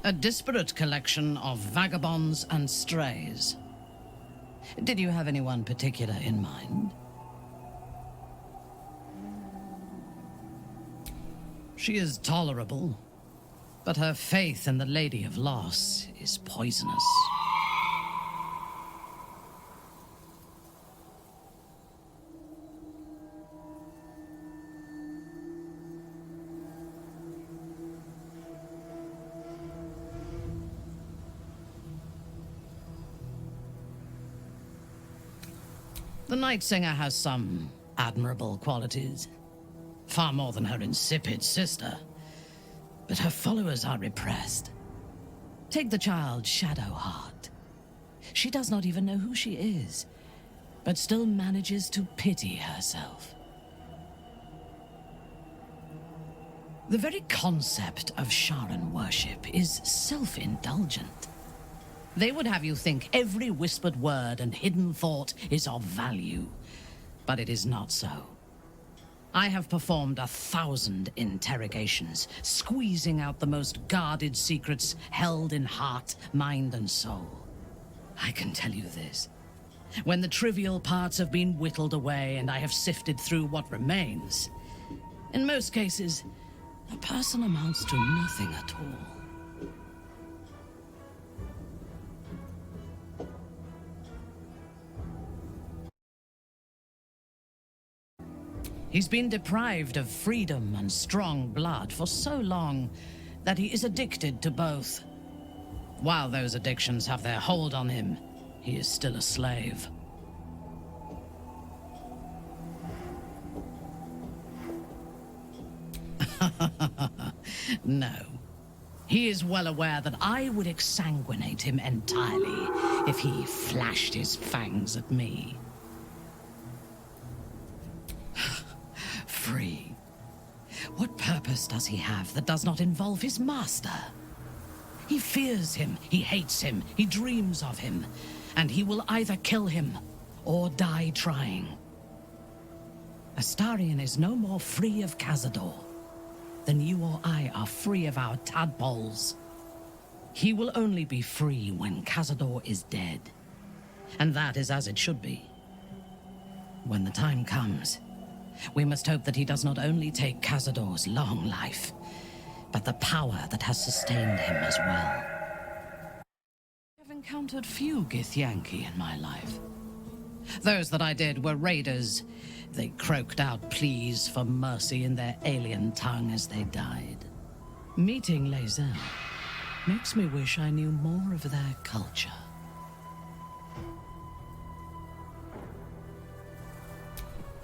A disparate collection of vagabonds and strays. Did you have anyone particular in mind? She is tolerable, but her faith in the Lady of Loss is poisonous. The Night Singer has some admirable qualities. Far more than her insipid sister. But her followers are repressed. Take the child Shadowheart. She does not even know who she is, but still manages to pity herself. The very concept of Sharan worship is self-indulgent. They would have you think every whispered word and hidden thought is of value, but it is not so. I have performed 1,000 interrogations, squeezing out the most guarded secrets held in heart, mind, and soul. I can tell you this. When the trivial parts have been whittled away and I have sifted through what remains, in most cases, a person amounts to nothing at all. He's been deprived of freedom and strong blood for so long that he is addicted to both. While those addictions have their hold on him, he is still a slave. No. He is well aware that I would exsanguinate him entirely if he flashed his fangs at me. Free. What purpose does he have that does not involve his master? He fears him, he hates him, he dreams of him, and he will either kill him or die trying. Astarion is no more free of Cazador than you or I are free of our tadpoles. He will only be free when Cazador is dead, and that is as it should be. When the time comes, we must hope that he does not only take Cazador's long life, but the power that has sustained him as well. I have encountered few Githyanki in my life. Those that I did were raiders. They croaked out pleas for mercy in their alien tongue as they died. Meeting Lae'zel makes me wish I knew more of their culture.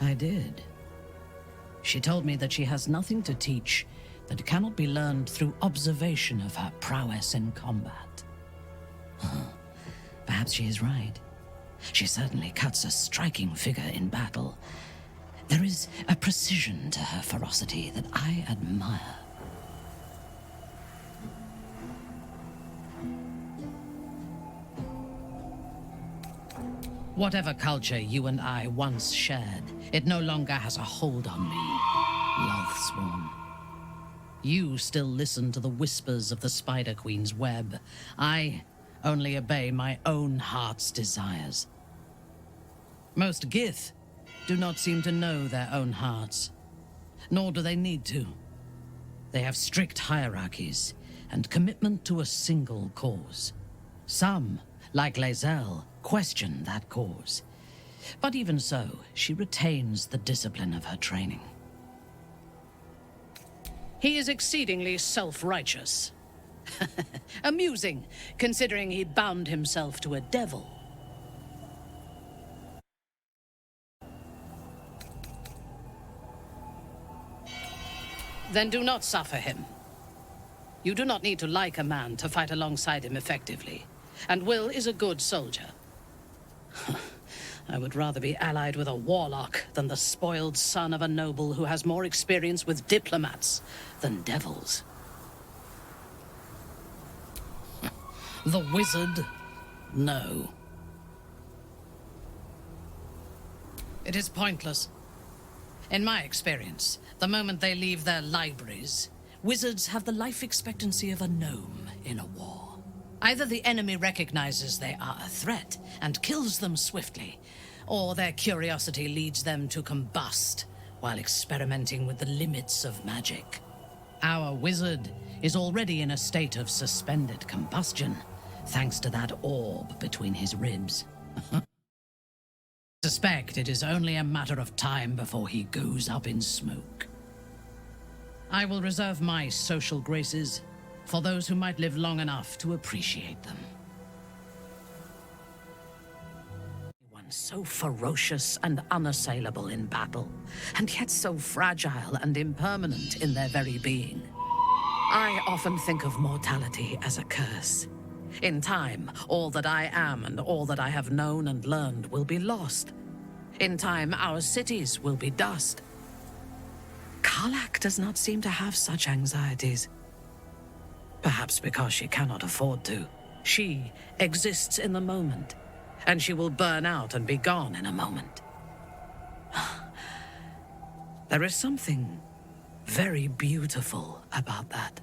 I did. She told me that she has nothing to teach that cannot be learned through observation of her prowess in combat. Perhaps she is right. She certainly cuts a striking figure in battle. There is a precision to her ferocity that I admire. Whatever culture you and I once shared, it no longer has a hold on me, Loathsworn. You still listen to the whispers of the Spider Queen's web. I only obey my own heart's desires. Most Gith do not seem to know their own hearts, nor do they need to. They have strict hierarchies and commitment to a single cause. Some, like Lae'zel, question that cause. But even so, she retains the discipline of her training. He is exceedingly self-righteous. Amusing, considering he bound himself to a devil. Then do not suffer him. You do not need to like a man to fight alongside him effectively. And Will is a good soldier. I would rather be allied with a warlock than the spoiled son of a noble who has more experience with diplomats than devils. The wizard? No. It is pointless. In my experience, the moment they leave their libraries, wizards have the life expectancy of a gnome in a war. Either the enemy recognizes they are a threat and kills them swiftly, or their curiosity leads them to combust while experimenting with the limits of magic. Our wizard is already in a state of suspended combustion, thanks to that orb between his ribs. I suspect it is only a matter of time before he goes up in smoke. I will reserve my social graces for those who might live long enough to appreciate them. One so ferocious and unassailable in battle, and yet so fragile and impermanent in their very being. I often think of mortality as a curse. In time, all that I am and all that I have known and learned will be lost. In time, our cities will be dust. Karlach does not seem to have such anxieties. Perhaps because she cannot afford to. She exists in the moment, and she will burn out and be gone in a moment. There is something very beautiful about that.